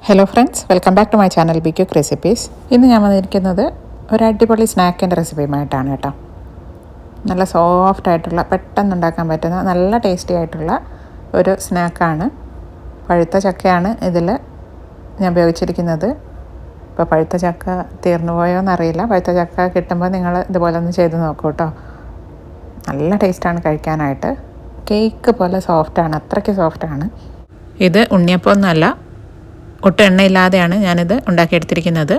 Hello friends, welcome back to my channel be quick recipes. ഇന്ന് ഞാൻ വന്നിരിക്കുന്നത് ഒരു അടിപൊളി സ്നാക്കിൻ്റെ റെസിപ്പിയുമായിട്ടാണ് കേട്ടോ. നല്ല സോഫ്റ്റ് ആയിട്ടുള്ള, പെട്ടെന്ന് ഉണ്ടാക്കാൻ പറ്റുന്ന, നല്ല ടേസ്റ്റി ആയിട്ടുള്ള ഒരു സ്നാക്കാണ്. പഴുത്ത ചക്കയാണ് ഇതിൽ ഞാൻ ഉപയോഗിച്ചിരിക്കുന്നത്. ഇപ്പോൾ പഴുത്ത ചക്ക തീർന്നു പോയോ എന്നറിയില്ല. പഴുത്ത ചക്ക കിട്ടുമ്പോൾ നിങ്ങൾ ഇതുപോലെ ഒന്ന് ചെയ്ത് നോക്കൂ കേട്ടോ. നല്ല ടേസ്റ്റാണ് കഴിക്കാനായിട്ട്. കേക്ക് പോലെ സോഫ്റ്റാണ്, അത്രയ്ക്ക് സോഫ്റ്റാണ്. ഇത് ഉണ്ണിയപ്പമൊന്നുമല്ല, ഒട്ടും എണ്ണയില്ലാതെയാണ് ഞാനിത് ഉണ്ടാക്കിയെടുത്തിരിക്കുന്നത്.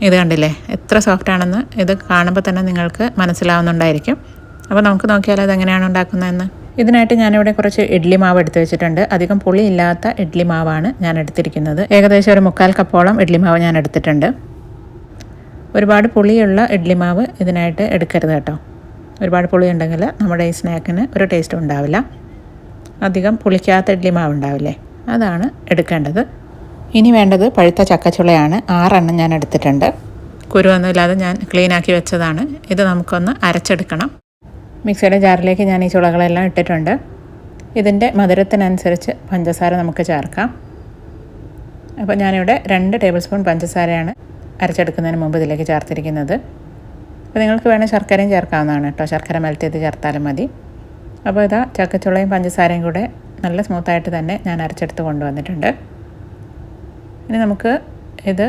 ഇത് കണ്ടില്ലേ എത്ര സോഫ്റ്റാണെന്ന്. ഇത് കാണുമ്പോൾ തന്നെ നിങ്ങൾക്ക് മനസ്സിലാവുന്നുണ്ടായിരിക്കും. അപ്പോൾ നമുക്ക് നോക്കിയാലോ അതെങ്ങനെയാണ് ഉണ്ടാക്കുന്നതെന്ന്. ഇതിനായിട്ട് ഞാനിവിടെ കുറച്ച് ഇഡ്ഡലി മാവ് എടുത്ത് വെച്ചിട്ടുണ്ട്. അധികം പുളിയില്ലാത്ത ഇഡ്ഡലി മാവാണ് ഞാൻ എടുത്തിരിക്കുന്നത്. ഏകദേശം ഒരു 3/4 കപ്പോളം ഇഡ്ഡലി മാവ് ഞാൻ എടുത്തിട്ടുണ്ട്. ഒരുപാട് പുളിയുള്ള ഇഡ്ഡലി മാവ് ഇതിനായിട്ട് എടുക്കരുത് കേട്ടോ. ഒരുപാട് പുളി ഉണ്ടെങ്കിൽ നമ്മുടെ ഈ സ്നാക്കിന് ഒരു ടേസ്റ്റും ഉണ്ടാവില്ല. അധികം പുളിക്കാത്ത ഇഡ്ഡലി മാവ് ഉണ്ടാവില്ലേ, അതാണ് എടുക്കേണ്ടത്. ഇനി വേണ്ടത് പഴുത്ത ചക്കച്ചുളയാണ്. 6 എണ്ണം ഞാൻ എടുത്തിട്ടുണ്ട്. കുരുവൊന്നുമില്ലാതെ ഞാൻ ക്ലീനാക്കി വെച്ചതാണ്. ഇത് നമുക്കൊന്ന് അരച്ചെടുക്കണം. മിക്സിയുടെ ജാറിലേക്ക് ഞാൻ ഈ ചുളകളെല്ലാം ഇട്ടിട്ടുണ്ട്. ഇതിൻ്റെ മധുരത്തിനനുസരിച്ച് പഞ്ചസാര നമുക്ക് ചേർക്കാം. അപ്പോൾ ഞാനിവിടെ 2 ടേബിൾ സ്പൂൺ പഞ്ചസാരയാണ് അരച്ചെടുക്കുന്നതിന് മുമ്പ് ഇതിലേക്ക് ചേർത്തിരിക്കുന്നത്. അപ്പോൾ നിങ്ങൾക്ക് വേണേൽ ശർക്കരയും ചേർക്കാവുന്നതാണ് കേട്ടോ. ശർക്കര മെൽറ്റ് ചെയ്ത് ചേർത്താലും മതി. അപ്പോൾ ഇതാ ചക്കച്ചുളയും പഞ്ചസാരയും കൂടെ നല്ല സ്മൂത്തായിട്ട് തന്നെ ഞാൻ അരച്ചെടുത്ത് കൊണ്ടുവന്നിട്ടുണ്ട്. ഇനി നമുക്ക് ഇത്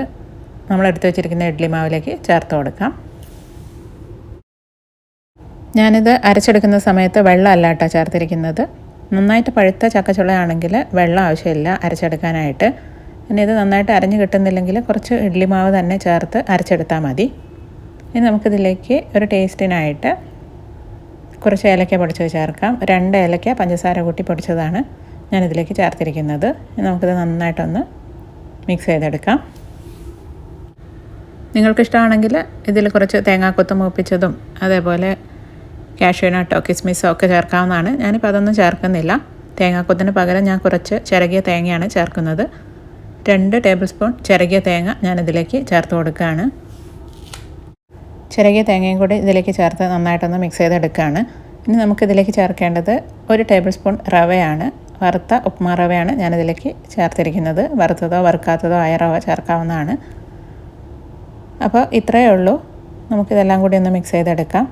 നമ്മളെടുത്ത് വെച്ചിരിക്കുന്ന ഇഡ്ഡലി മാവിലേക്ക് ചേർത്ത് കൊടുക്കാം. ഞാനിത് അരച്ചെടുക്കുന്ന സമയത്ത് വെള്ളമല്ല കേട്ടോ ചേർത്തിരിക്കുന്നത്. നന്നായിട്ട് പഴുത്ത ചക്കച്ചുളയാണെങ്കിൽ വെള്ളം ആവശ്യമില്ല അരച്ചെടുക്കാനായിട്ട്. ഇനി ഇത് നന്നായിട്ട് അരഞ്ഞ് കിട്ടുന്നില്ലെങ്കിൽ കുറച്ച് ഇഡ്ഡലി മാവ് തന്നെ ചേർത്ത് അരച്ചെടുത്താൽ മതി. ഇനി നമുക്കിതിലേക്ക് ഒരു ടേസ്റ്റിനായിട്ട് കുറച്ച് ഏലക്ക പൊടിച്ചത് ചേർക്കാം. 2 ഏലക്ക പഞ്ചസാര കൂട്ടി പൊടിച്ചതാണ് ഞാനിതിലേക്ക് ചേർത്തിരിക്കുന്നത്. നമുക്കിത് നന്നായിട്ടൊന്ന് മിക്സ് ചെയ്തെടുക്കാം. നിങ്ങൾക്കിഷ്ടമാണെങ്കിൽ ഇതിൽ കുറച്ച് തേങ്ങാക്കൊത്ത് മൂപ്പിച്ചതും അതേപോലെ കാഷ്യൂ നട്ടോ കിസ്മിസോ ഒക്കെ ചേർക്കാവുന്നതാണ്. ഞാനിപ്പോൾ അതൊന്നും ചേർക്കുന്നില്ല. തേങ്ങാക്കൊത്തിന് പകരം ഞാൻ കുറച്ച് ചിരകിയ തേങ്ങയാണ് ചേർക്കുന്നത്. 2 ടേബിൾ സ്പൂൺ ചിരകിയ തേങ്ങ ഞാനിതിലേക്ക് ചേർത്ത് കൊടുക്കുകയാണ്. ചിരകിയ തേങ്ങയും കൂടി ഇതിലേക്ക് ചേർത്ത് നന്നായിട്ടൊന്ന് മിക്സ് ചെയ്തെടുക്കുകയാണ്. ഇനി നമുക്കിതിലേക്ക് ചേർക്കേണ്ടത് 1 ടേബിൾ സ്പൂൺ റവയാണ്. വറുത്ത ഉപ്മാ റവയാണ് ഞാനിതിലേക്ക് ചേർത്തിരിക്കുന്നത്. വറുത്തതോ വറുക്കാത്തതോ ആയ റവ ചേർക്കാവുന്നതാണ്. അപ്പോൾ ഇത്രയേ ഉള്ളൂ. നമുക്കിതെല്ലാം കൂടി ഒന്ന് മിക്സ് ചെയ്തെടുക്കാം.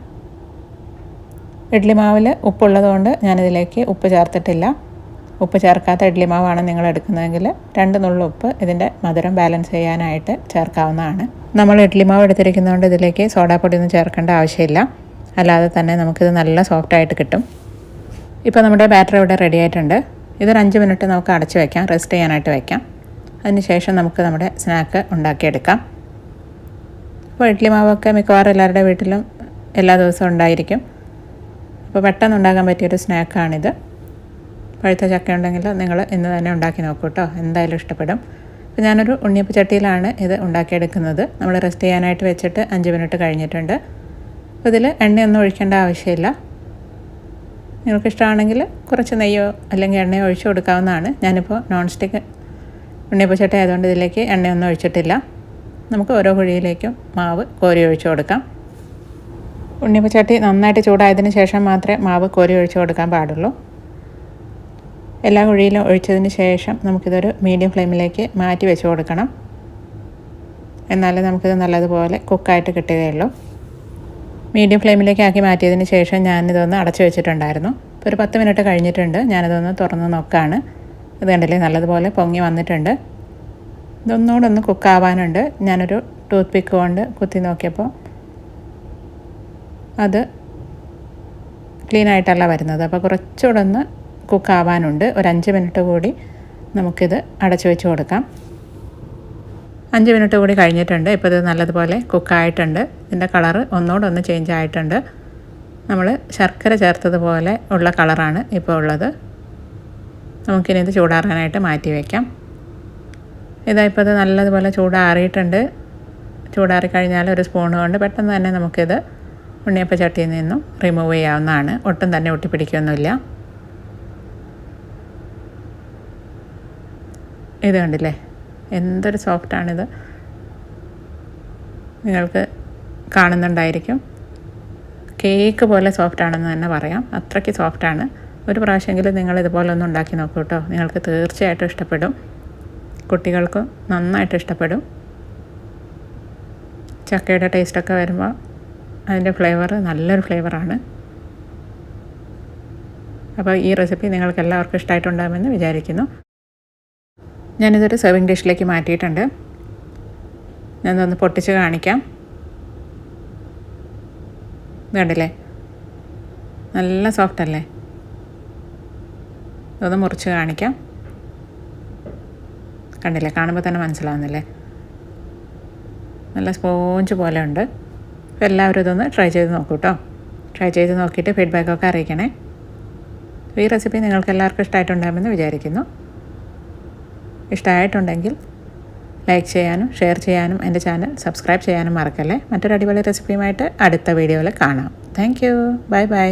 ഇഡ്ഡലി മാവിൽ ഉപ്പുള്ളതുകൊണ്ട് ഞാനിതിലേക്ക് ഉപ്പ് ചേർത്തിട്ടില്ല. ഉപ്പ് ചേർക്കാത്ത ഇഡ്ഡലി മാവാണ് നിങ്ങൾ എടുക്കുന്നതെങ്കിൽ 2 നുള്ളു ഉപ്പ് ഇതിൻ്റെ മധുരം ബാലൻസ് ചെയ്യാനായിട്ട് ചേർക്കാവുന്നതാണ്. നമ്മൾ ഇഡ്ഡലി മാവ് എടുത്തിരിക്കുന്നതുകൊണ്ട് ഇതിലേക്ക് സോഡാപ്പൊടി ഒന്നും ചേർക്കേണ്ട ആവശ്യമില്ല. അല്ലാതെ തന്നെ നമുക്കിത് നല്ല സോഫ്റ്റായിട്ട് കിട്ടും. ഇപ്പോൾ നമ്മുടെ ബാറ്റർ ഇവിടെ റെഡി ആയിട്ടുണ്ട്. ഇതൊരു 5 മിനിറ്റ് നമുക്ക് അടച്ച് വയ്ക്കാം, റെസ്റ്റ് ചെയ്യാനായിട്ട് വയ്ക്കാം. അതിന് ശേഷം നമുക്ക് നമ്മുടെ സ്നാക്ക് ഉണ്ടാക്കിയെടുക്കാം. അപ്പോൾ ഇഡ്ഡലി മാവൊക്കെ മിക്കവാറും എല്ലാവരുടെ വീട്ടിലും എല്ലാ ദിവസവും ഉണ്ടായിരിക്കും. അപ്പോൾ പെട്ടെന്ന് ഉണ്ടാക്കാൻ പറ്റിയൊരു സ്നാക്കാണിത്. പഴുത്ത ചക്ക ഉണ്ടെങ്കിൽ നിങ്ങൾ ഇന്ന് തന്നെ ഉണ്ടാക്കി നോക്കൂ കേട്ടോ, എന്തായാലും ഇഷ്ടപ്പെടും. അപ്പോൾ ഞാനൊരു ഉണ്ണിയപ്പ ചട്ടിയിലാണ് ഇത് ഉണ്ടാക്കിയെടുക്കുന്നത്. നമ്മൾ റെസ്റ്റ് ചെയ്യാനായിട്ട് വെച്ചിട്ട് 5 മിനിറ്റ് കഴിഞ്ഞിട്ടുണ്ട്. അപ്പോൾ ഇതിൽ എണ്ണയൊന്നും ഒഴിക്കേണ്ട ആവശ്യമില്ല. നിങ്ങൾക്കിഷ്ടമാണെങ്കിൽ കുറച്ച് നെയ്യോ അല്ലെങ്കിൽ എണ്ണയോ ഒഴിച്ച് കൊടുക്കാവുന്നതാണ്. ഞാനിപ്പോൾ നോൺ സ്റ്റിക്ക് ഉണ്ണിയപ്പ ചട്ടി ആയതുകൊണ്ട് ഇതിലേക്ക് എണ്ണയൊന്നും ഒഴിച്ചിട്ടില്ല. നമുക്ക് ഓരോ കുഴിയിലേക്കും മാവ് കോരി ഒഴിച്ച് കൊടുക്കാം. ഉണ്ണിയപ്പ ചട്ടി നന്നായിട്ട് ചൂടായതിന് ശേഷം മാത്രമേ മാവ് കോരി ഒഴിച്ച് കൊടുക്കാൻ പാടുള്ളൂ. എല്ലാ കുഴിയിലും ഒഴിച്ചതിന് ശേഷം നമുക്കിതൊരു മീഡിയം ഫ്ലെയിമിലേക്ക് മാറ്റി വെച്ച് കൊടുക്കണം. എന്നാലേ നമുക്കിത് നല്ലതുപോലെ കുക്കായിട്ട് കിട്ടുകയുള്ളൂ. മീഡിയം ഫ്ലെയിമിലേക്ക് ആക്കി മാറ്റിയതിന് ശേഷം ഞാനിതൊന്ന് അടച്ചു വെച്ചിട്ടുണ്ടായിരുന്നു. ഇപ്പോൾ ഒരു 10 മിനിറ്റ് കഴിഞ്ഞിട്ടുണ്ട്. ഞാനിതൊന്ന് തുറന്ന് നോക്കുകയാണ്. ഇത് കണ്ടില്ലേ നല്ലതുപോലെ പൊങ്ങി വന്നിട്ടുണ്ട്. ഇതൊന്നുകൂടെ ഒന്ന് കുക്കാവാനുണ്ട്. ഞാനൊരു ടൂത്ത് പിക്ക് കൊണ്ട് കുത്തി നോക്കിയപ്പോൾ അത് ക്ലീനായിട്ടല്ല വരുന്നത്. അപ്പോൾ കുറച്ചുകൂടെ ഒന്ന് കുക്കാവാനുണ്ട്. ഒരു 5 മിനിറ്റ് കൂടി നമുക്കിത് അടച്ചു വെച്ച് കൊടുക്കാം. 5 മിനിറ്റ് കൂടി കഴിഞ്ഞിട്ടുണ്ട്. ഇപ്പോൾ ഇത് നല്ലതുപോലെ കുക്കായിട്ടുണ്ട്. ഇതിൻ്റെ കളറ് ഒന്നുകൂടെ ചേഞ്ച് ആയിട്ടുണ്ട്. നമ്മൾ ശർക്കര ചേർത്തതുപോലെ ഉള്ള കളറാണ് ഇപ്പോൾ ഉള്ളത്. നമുക്കിനി ഇത് ചൂടാറാനായിട്ട് മാറ്റി വയ്ക്കാം. ഇപ്പോൾ ഇത് നല്ലതുപോലെ ചൂടാറിയിട്ടുണ്ട്. ചൂടാറിക്കഴിഞ്ഞാൽ ഒരു സ്പൂൺ കൊണ്ട് പെട്ടെന്ന് തന്നെ നമുക്കിത് ഉണ്ണിയപ്പ ചട്ടിയിൽ നിന്നും റിമൂവ് ചെയ്യാവുന്നതാണ്. ഒട്ടും തന്നെ ഒട്ടിപ്പിടിക്കുകയൊന്നുമില്ല. ഇത് കണ്ടില്ലേ എന്തൊരു സോഫ്റ്റാണിത്. നിങ്ങൾക്ക് കാണുന്നുണ്ടായിരിക്കും. കേക്ക് പോലെ സോഫ്റ്റാണെന്ന് തന്നെ പറയാം. അത്രയ്ക്ക് സോഫ്റ്റാണ്. ഒരു പ്രാവശ്യമെങ്കിലും നിങ്ങൾ ഇതുപോലെ ഒന്ന് ഉണ്ടാക്കി നോക്കൂ കേട്ടോ. നിങ്ങൾക്ക് തീർച്ചയായിട്ടും ഇഷ്ടപ്പെടും. കുട്ടികൾക്ക് നന്നായിട്ട് ഇഷ്ടപ്പെടും. ചക്കയുടെ ടേസ്റ്റൊക്കെ വരുമ്പോൾ അതിൻ്റെ ഫ്ലേവർ നല്ലൊരു ഫ്ലേവറാണ്. അപ്പോൾ ഈ റെസിപ്പി നിങ്ങൾക്ക് എല്ലാവർക്കും ഇഷ്ടമായിട്ടുണ്ടാകുമെന്ന് വിചാരിക്കുന്നു. ഞാനിതൊരു സെർവിങ് ഡിഷിലേക്ക് മാറ്റിയിട്ടുണ്ട്. ഞാനതൊന്ന് പൊട്ടിച്ച് കാണിക്കാം. കണ്ടില്ലേ, നല്ല സോഫ്റ്റ് അല്ലേ? ഇതൊന്ന് മുറിച്ച് കാണിക്കാം. കണ്ടില്ലേ, കാണുമ്പോൾ തന്നെ മനസ്സിലാവുന്നില്ലേ? നല്ല സ്പോഞ്ച് പോലെ ഉണ്ട്. അപ്പോൾ എല്ലാവരും ഇതൊന്ന് ട്രൈ ചെയ്ത് നോക്കൂ കേട്ടോ. ട്രൈ ചെയ്ത് നോക്കിയിട്ട് ഫീഡ്ബാക്കൊക്കെ അറിയിക്കണേ. ഈ റെസിപ്പി നിങ്ങൾക്ക് എല്ലാവർക്കും ഇഷ്ടമായിട്ടുണ്ടാകുമെന്ന് വിചാരിക്കുന്നു. ഇഷ്ടമായിട്ടുണ്ടെങ്കിൽ ലൈക്ക് ചെയ്യാനും ഷെയർ ചെയ്യാനും എൻ്റെ ചാനൽ സബ്സ്ക്രൈബ് ചെയ്യാനും മറക്കല്ലേ. മറ്റൊരു അടിപൊളി റെസിപ്പിയുമായിട്ട് അടുത്ത വീഡിയോയിൽ കാണാം. Thank you. Bye bye.